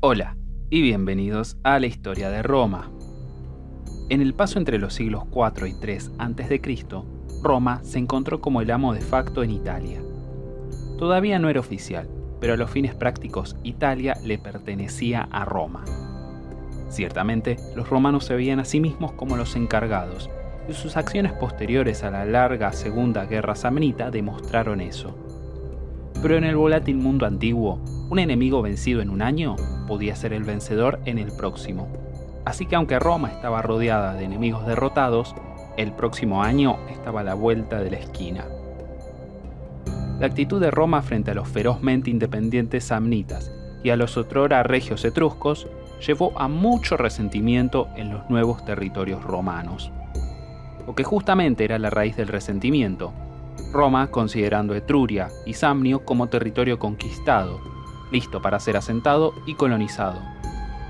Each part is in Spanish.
Hola y bienvenidos a la historia de Roma. En el paso entre los siglos IV y III a.C., Roma se encontró como el amo de facto en Italia. Todavía no era oficial, pero a los fines prácticos Italia le pertenecía a Roma. Ciertamente, los romanos se veían a sí mismos como los encargados, y sus acciones posteriores a la larga Segunda Guerra Samnita demostraron eso. Pero en el volátil mundo antiguo, un enemigo vencido en un año podía ser el vencedor en el próximo. Así que aunque Roma estaba rodeada de enemigos derrotados, el próximo año estaba a la vuelta de la esquina. La actitud de Roma frente a los ferozmente independientes samnitas y a los otrora regios etruscos llevó a mucho resentimiento en los nuevos territorios romanos. Lo que justamente era la raíz del resentimiento, Roma considerando Etruria y Samnio como territorio conquistado, listo para ser asentado y colonizado,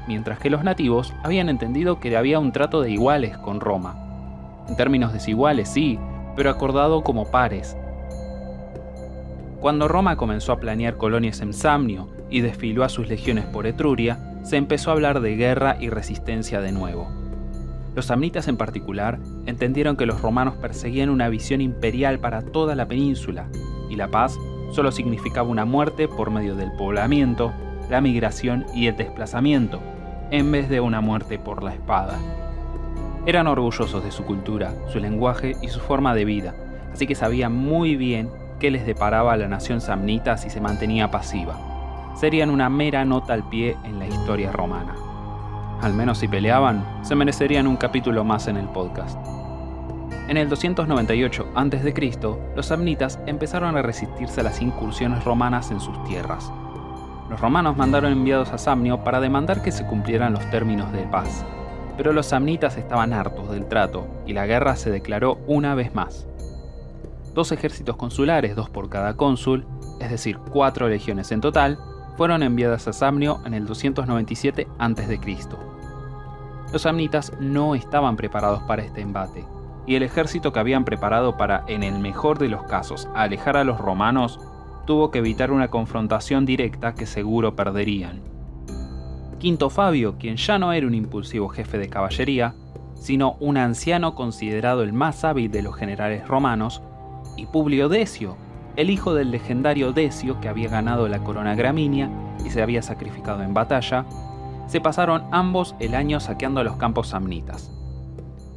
mientras que los nativos habían entendido que había un trato de iguales con Roma. En términos desiguales, sí, pero acordado como pares. Cuando Roma comenzó a planear colonias en Samnio y desfiló a sus legiones por Etruria, se empezó a hablar de guerra y resistencia de nuevo. Los samnitas en particular entendieron que los romanos perseguían una visión imperial para toda la península, y la paz solo significaba una muerte por medio del poblamiento, la migración y el desplazamiento, en vez de una muerte por la espada. Eran orgullosos de su cultura, su lenguaje y su forma de vida, así que sabían muy bien qué les deparaba a la nación samnita si se mantenía pasiva. Serían una mera nota al pie en la historia romana. Al menos si peleaban, se merecerían un capítulo más en el podcast. En el 298 a.C., los samnitas empezaron a resistirse a las incursiones romanas en sus tierras. Los romanos mandaron enviados a Samnio para demandar que se cumplieran los términos de paz, pero los samnitas estaban hartos del trato y la guerra se declaró una vez más. 2 ejércitos consulares, 2 por cada cónsul, es decir, 4 legiones en total, fueron enviadas a Samnio en el 297 a.C. Los samnitas no estaban preparados para este embate, y el ejército que habían preparado para, en el mejor de los casos, alejar a los romanos, tuvo que evitar una confrontación directa que seguro perderían. Quinto Fabio, quien ya no era un impulsivo jefe de caballería, sino un anciano considerado el más hábil de los generales romanos, y Publio Decio, el hijo del legendario Decio que había ganado la corona graminia y se había sacrificado en batalla, se pasaron ambos el año saqueando los campos samnitas.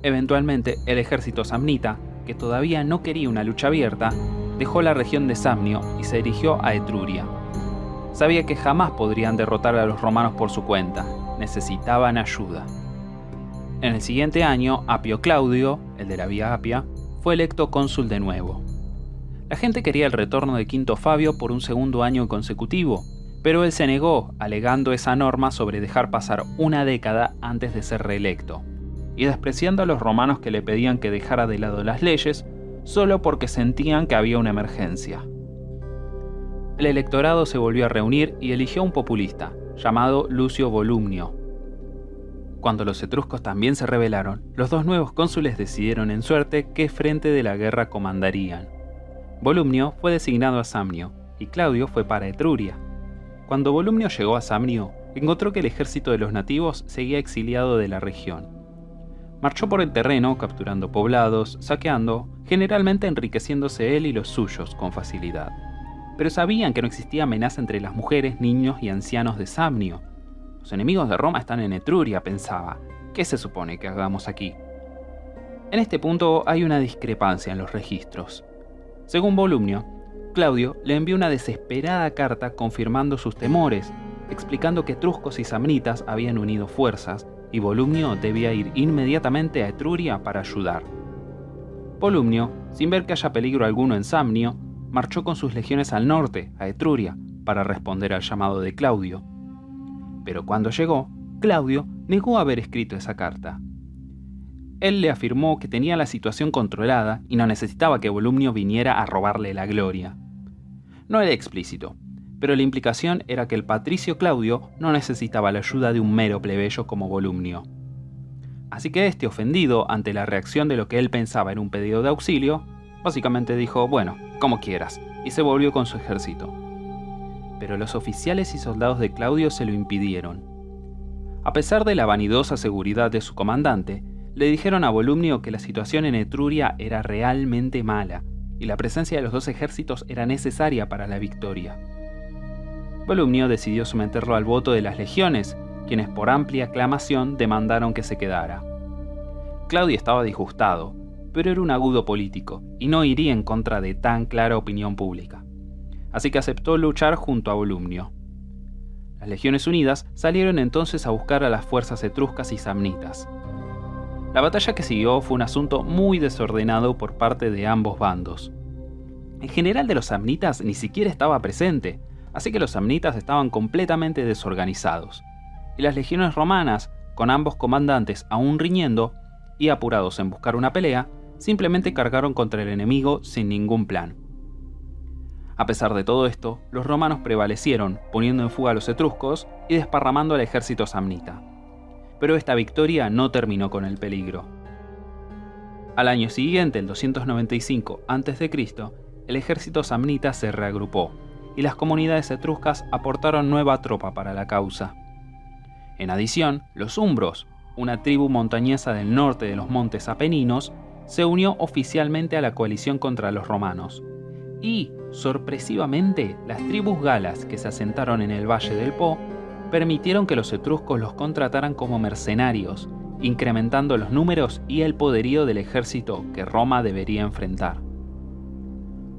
Eventualmente, el ejército samnita, que todavía no quería una lucha abierta, dejó la región de Samnio y se dirigió a Etruria. Sabía que jamás podrían derrotar a los romanos por su cuenta, necesitaban ayuda. En el siguiente año, Apio Claudio, el de la Vía Apia, fue electo cónsul de nuevo. La gente quería el retorno de Quinto Fabio por un segundo año consecutivo, pero él se negó, alegando esa norma sobre dejar pasar una década antes de ser reelecto, y despreciando a los romanos que le pedían que dejara de lado las leyes solo porque sentían que había una emergencia. El electorado se volvió a reunir y eligió a un populista, llamado Lucio Volumnio. Cuando los etruscos también se rebelaron, los 2 nuevos cónsules decidieron en suerte qué frente de la guerra comandarían. Volumnio fue designado a Samnio, y Claudio fue para Etruria. Cuando Volumnio llegó a Samnio, encontró que el ejército de los nativos seguía exiliado de la región. Marchó por el terreno, capturando poblados, saqueando, generalmente enriqueciéndose él y los suyos con facilidad. Pero sabían que no existía amenaza entre las mujeres, niños y ancianos de Samnio. Los enemigos de Roma están en Etruria, pensaba. ¿Qué se supone que hagamos aquí? En este punto hay una discrepancia en los registros. Según Volumnio, Claudio le envió una desesperada carta confirmando sus temores, explicando que etruscos y samnitas habían unido fuerzas y Volumnio debía ir inmediatamente a Etruria para ayudar. Volumnio, sin ver que haya peligro alguno en Samnio, marchó con sus legiones al norte, a Etruria, para responder al llamado de Claudio. Pero cuando llegó, Claudio negó haber escrito esa carta. Él le afirmó que tenía la situación controlada y no necesitaba que Volumnio viniera a robarle la gloria. No era explícito, pero la implicación era que el patricio Claudio no necesitaba la ayuda de un mero plebeyo como Volumnio. Así que este, ofendido ante la reacción de lo que él pensaba era un pedido de auxilio, básicamente dijo, bueno, como quieras, y se volvió con su ejército. pero los oficiales y soldados de Claudio se lo impidieron. A pesar de la vanidosa seguridad de su comandante, le dijeron a Volumnio que la situación en Etruria era realmente mala y la presencia de los dos ejércitos era necesaria para la victoria. Volumnio decidió someterlo al voto de las legiones, quienes por amplia aclamación demandaron que se quedara. Claudio estaba disgustado, pero era un agudo político y no iría en contra de tan clara opinión pública. Así que aceptó luchar junto a Volumnio. Las legiones unidas salieron entonces a buscar a las fuerzas etruscas y samnitas. La batalla que siguió fue un asunto muy desordenado por parte de ambos bandos. El general de los samnitas ni siquiera estaba presente, así que los samnitas estaban completamente desorganizados, y las legiones romanas, con ambos comandantes aún riñendo y apurados en buscar una pelea, simplemente cargaron contra el enemigo sin ningún plan. A pesar de todo esto, los romanos prevalecieron, poniendo en fuga a los etruscos y desparramando al ejército samnita. Pero esta victoria no terminó con el peligro. Al año siguiente, el 295 a.C., el ejército samnita se reagrupó, y las comunidades etruscas aportaron nueva tropa para la causa. En adición, los umbros, una tribu montañesa del norte de los montes Apeninos, se unió oficialmente a la coalición contra los romanos. Y, sorpresivamente, las tribus galas que se asentaron en el valle del Po permitieron que los etruscos los contrataran como mercenarios, incrementando los números y el poderío del ejército que Roma debería enfrentar.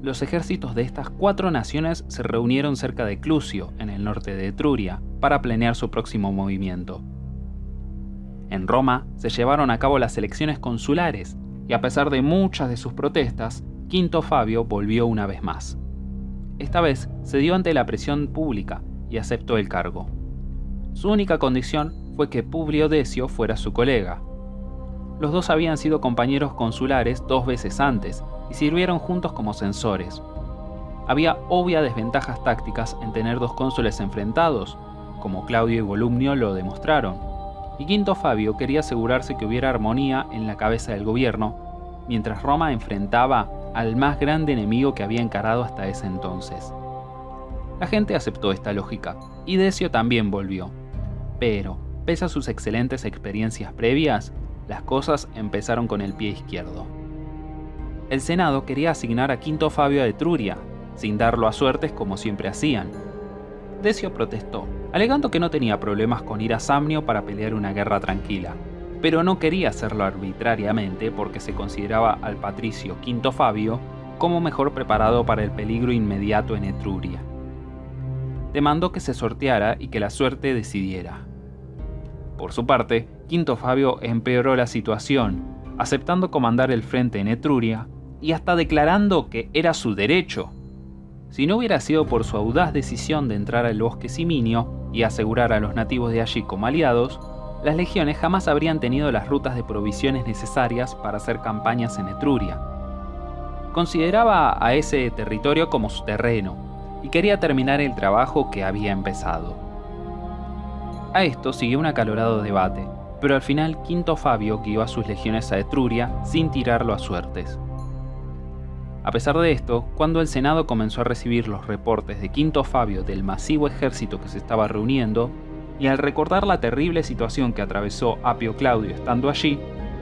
Los ejércitos de estas 4 naciones se reunieron cerca de Clusio, en el norte de Etruria, para planear su próximo movimiento. En Roma se llevaron a cabo las elecciones consulares, y a pesar de muchas de sus protestas, Quinto Fabio volvió una vez más. Esta vez cedió ante la presión pública y aceptó el cargo. Su única condición fue que Publio Decio fuera su colega. Los dos habían sido compañeros consulares 2 veces antes y sirvieron juntos como censores. Había obvias desventajas tácticas en tener 2 cónsules enfrentados, como Claudio y Volumnio lo demostraron, y Quinto Fabio quería asegurarse que hubiera armonía en la cabeza del gobierno, mientras Roma enfrentaba al más grande enemigo que había encarado hasta ese entonces. La gente aceptó esta lógica, y Decio también volvió. Pero, pese a sus excelentes experiencias previas, las cosas empezaron con el pie izquierdo. El Senado quería asignar a Quinto Fabio a Etruria, sin darlo a suertes como siempre hacían. Decio protestó, alegando que no tenía problemas con ir a Samnio para pelear una guerra tranquila, pero no quería hacerlo arbitrariamente porque se consideraba al patricio Quinto Fabio como mejor preparado para el peligro inmediato en Etruria. Demandó que se sorteara y que la suerte decidiera. Por su parte, Quinto Fabio empeoró la situación, aceptando comandar el frente en Etruria y hasta declarando que era su derecho. Si no hubiera sido por su audaz decisión de entrar al bosque Siminio y asegurar a los nativos de allí como aliados, las legiones jamás habrían tenido las rutas de provisiones necesarias para hacer campañas en Etruria. Consideraba a ese territorio como su terreno y quería terminar el trabajo que había empezado. A esto siguió un acalorado debate, pero al final Quinto Fabio guió a sus legiones a Etruria sin tirarlo a suertes. A pesar de esto, cuando el Senado comenzó a recibir los reportes de Quinto Fabio del masivo ejército que se estaba reuniendo, y al recordar la terrible situación que atravesó Apio Claudio estando allí,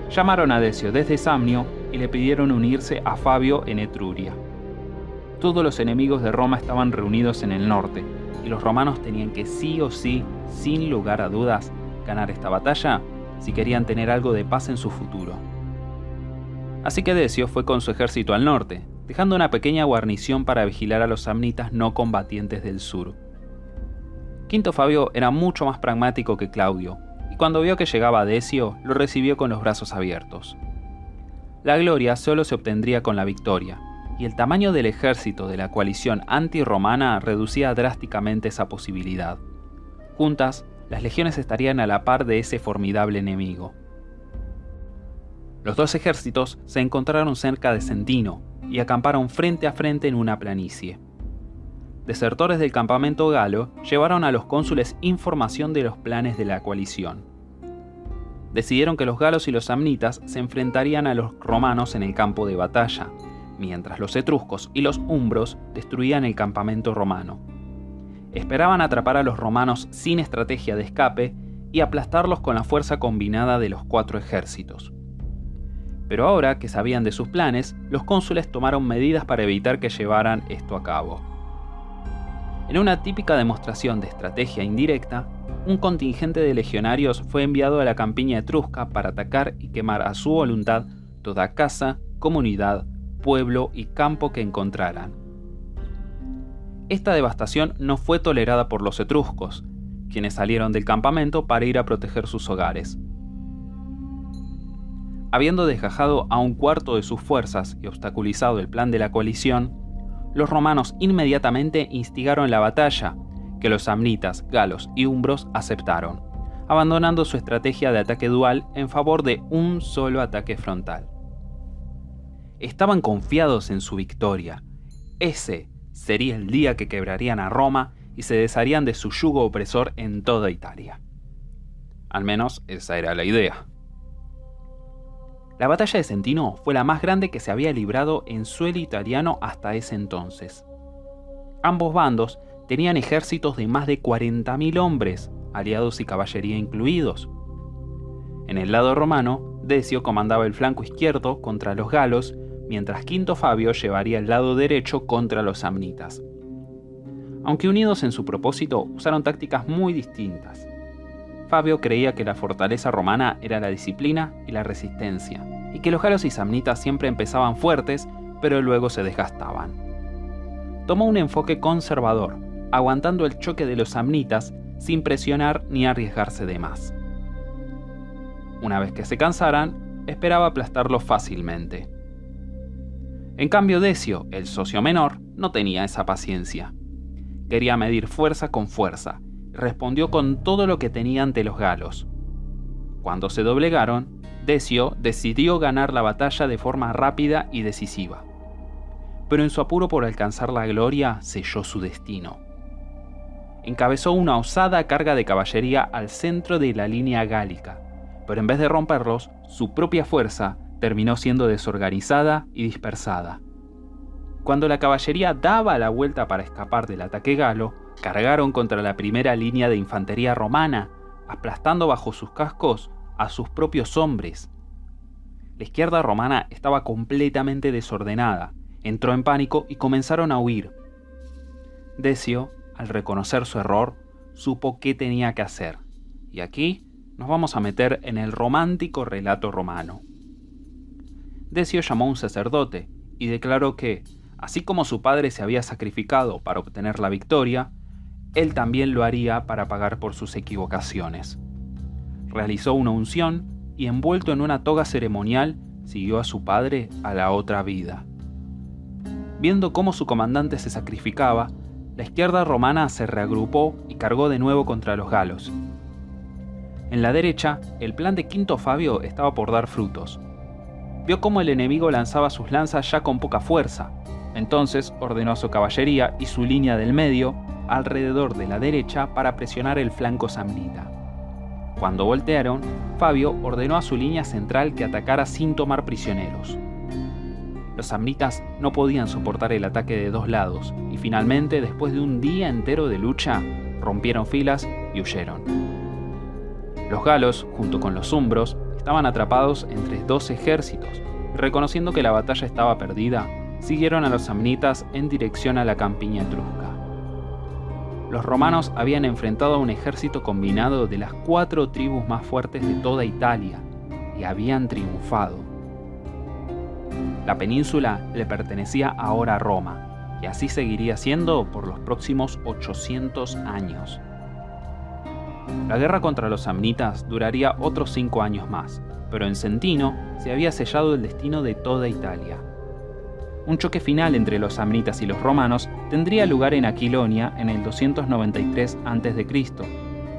llamaron a Decio desde Samnio y le pidieron unirse a Fabio en Etruria. Todos los enemigos de Roma estaban reunidos en el norte, y los romanos tenían que sí o sí, sin lugar a dudas, ganar esta batalla si querían tener algo de paz en su futuro. Así que Decio fue con su ejército al norte, dejando una pequeña guarnición para vigilar a los samnitas no combatientes del sur. Quinto Fabio era mucho más pragmático que Claudio, y cuando vio que llegaba Decio, lo recibió con los brazos abiertos. La gloria solo se obtendría con la victoria, y el tamaño del ejército de la coalición antirromana reducía drásticamente esa posibilidad. Juntas, las legiones estarían a la par de ese formidable enemigo. Los 2 ejércitos se encontraron cerca de Centino y acamparon frente a frente en una planicie. Desertores del campamento galo llevaron a los cónsules información de los planes de la coalición. Decidieron que los galos y los samnitas se enfrentarían a los romanos en el campo de batalla, mientras los etruscos y los umbros destruían el campamento romano. Esperaban atrapar a los romanos sin estrategia de escape y aplastarlos con la fuerza combinada de los 4 ejércitos. Pero ahora que sabían de sus planes, los cónsules tomaron medidas para evitar que llevaran esto a cabo. En una típica demostración de estrategia indirecta, un contingente de legionarios fue enviado a la campiña etrusca para atacar y quemar a su voluntad toda casa, comunidad, pueblo y campo que encontraran. Esta devastación no fue tolerada por los etruscos, quienes salieron del campamento para ir a proteger sus hogares. Habiendo desgajado a un cuarto de sus fuerzas y obstaculizado el plan de la coalición, los romanos inmediatamente instigaron la batalla, que los samnitas, galos y umbros aceptaron, abandonando su estrategia de ataque dual en favor de un solo ataque frontal. Estaban confiados en su victoria. Ese sería el día que quebrarían a Roma y se desharían de su yugo opresor en toda Italia. Al menos esa era la idea. La batalla de Sentino fue la más grande que se había librado en suelo italiano hasta ese entonces. Ambos bandos tenían ejércitos de más de 40.000 hombres, aliados y caballería incluidos. En el lado romano, Decio comandaba el flanco izquierdo contra los galos, mientras Quinto Fabio llevaría el lado derecho contra los samnitas. Aunque unidos en su propósito, usaron tácticas muy distintas. Fabio creía que la fortaleza romana era la disciplina y la resistencia, y que los galos y samnitas siempre empezaban fuertes, pero luego se desgastaban. Tomó un enfoque conservador, aguantando el choque de los samnitas sin presionar ni arriesgarse de más. Una vez que se cansaran, esperaba aplastarlos fácilmente. En cambio, Decio, el socio menor, no tenía esa paciencia. Quería medir fuerza con fuerza. Respondió con todo lo que tenía ante los galos. Cuando se doblegaron, Decio decidió ganar la batalla de forma rápida y decisiva. Pero en su apuro por alcanzar la gloria, selló su destino. Encabezó una osada carga de caballería al centro de la línea gálica, pero en vez de romperlos, su propia fuerza terminó siendo desorganizada y dispersada. Cuando la caballería daba la vuelta para escapar del ataque galo, cargaron contra la primera línea de infantería romana, aplastando bajo sus cascos a sus propios hombres. La izquierda romana estaba completamente desordenada, entró en pánico y comenzaron a huir. Decio, al reconocer su error, supo qué tenía que hacer. Y aquí nos vamos a meter en el romántico relato romano. Decio llamó a un sacerdote y declaró que, así como su padre se había sacrificado para obtener la victoria, él también lo haría para pagar por sus equivocaciones. Realizó una unción y, envuelto en una toga ceremonial, siguió a su padre a la otra vida. Viendo cómo su comandante se sacrificaba, la izquierda romana se reagrupó y cargó de nuevo contra los galos. En la derecha, el plan de Quinto Fabio estaba por dar frutos. Vio cómo el enemigo lanzaba sus lanzas ya con poca fuerza. Entonces ordenó a su caballería y su línea del medio alrededor de la derecha para presionar el flanco samnita. Cuando voltearon, Fabio ordenó a su línea central que atacara sin tomar prisioneros. Los samnitas no podían soportar el ataque de dos lados y finalmente, después de un día entero de lucha, rompieron filas y huyeron. Los galos, junto con los umbros, estaban atrapados entre dos ejércitos y, reconociendo que la batalla estaba perdida, siguieron a los samnitas en dirección a la campiña etrusca. Los romanos habían enfrentado a un ejército combinado de las 4 tribus más fuertes de toda Italia y habían triunfado. La península le pertenecía ahora a Roma, y así seguiría siendo por los próximos 800 años. La guerra contra los samnitas duraría otros 5 años más, pero en Sentino se había sellado el destino de toda Italia. Un choque final entre los samnitas y los romanos tendría lugar en Aquilonia en el 293 a.C.,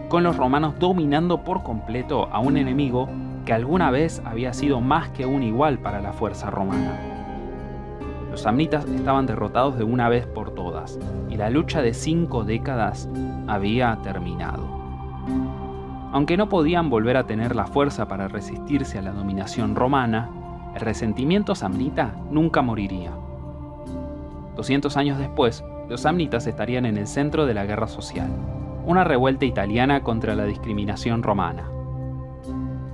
con los romanos dominando por completo a un enemigo que alguna vez había sido más que un igual para la fuerza romana. Los samnitas estaban derrotados de una vez por todas, y la lucha de 5 décadas había terminado. Aunque no podían volver a tener la fuerza para resistirse a la dominación romana, el resentimiento samnita nunca moriría. 200 años después, los samnitas estarían en el centro de la guerra social, una revuelta italiana contra la discriminación romana.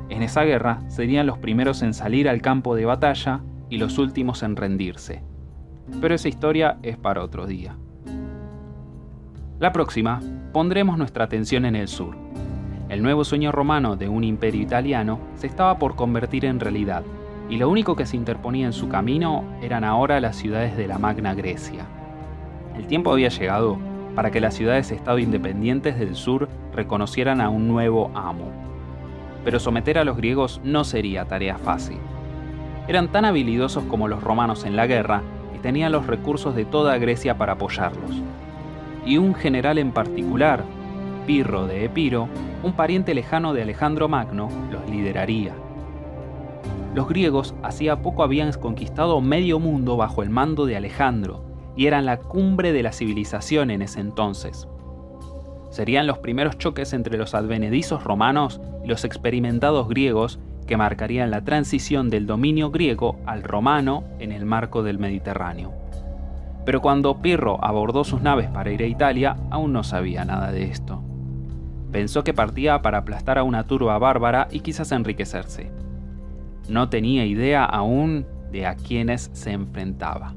En esa guerra serían los primeros en salir al campo de batalla y los últimos en rendirse. Pero esa historia es para otro día. La próxima, pondremos nuestra atención en el sur. El nuevo sueño romano de un imperio italiano se estaba por convertir en realidad, y lo único que se interponía en su camino eran ahora las ciudades de la Magna Grecia. El tiempo había llegado para que las ciudades-estado independientes del sur reconocieran a un nuevo amo. Pero someter a los griegos no sería tarea fácil. Eran tan habilidosos como los romanos en la guerra y tenían los recursos de toda Grecia para apoyarlos. Y un general en particular, Pirro de Epiro, un pariente lejano de Alejandro Magno, los lideraría. Los griegos hacía poco habían conquistado medio mundo bajo el mando de Alejandro y eran la cumbre de la civilización en ese entonces. Serían los primeros choques entre los advenedizos romanos y los experimentados griegos que marcarían la transición del dominio griego al romano en el marco del Mediterráneo. Pero cuando Pirro abordó sus naves para ir a Italia, aún no sabía nada de esto. Pensó que partía para aplastar a una turba bárbara y quizás enriquecerse. No tenía idea aún de a quiénes se enfrentaba.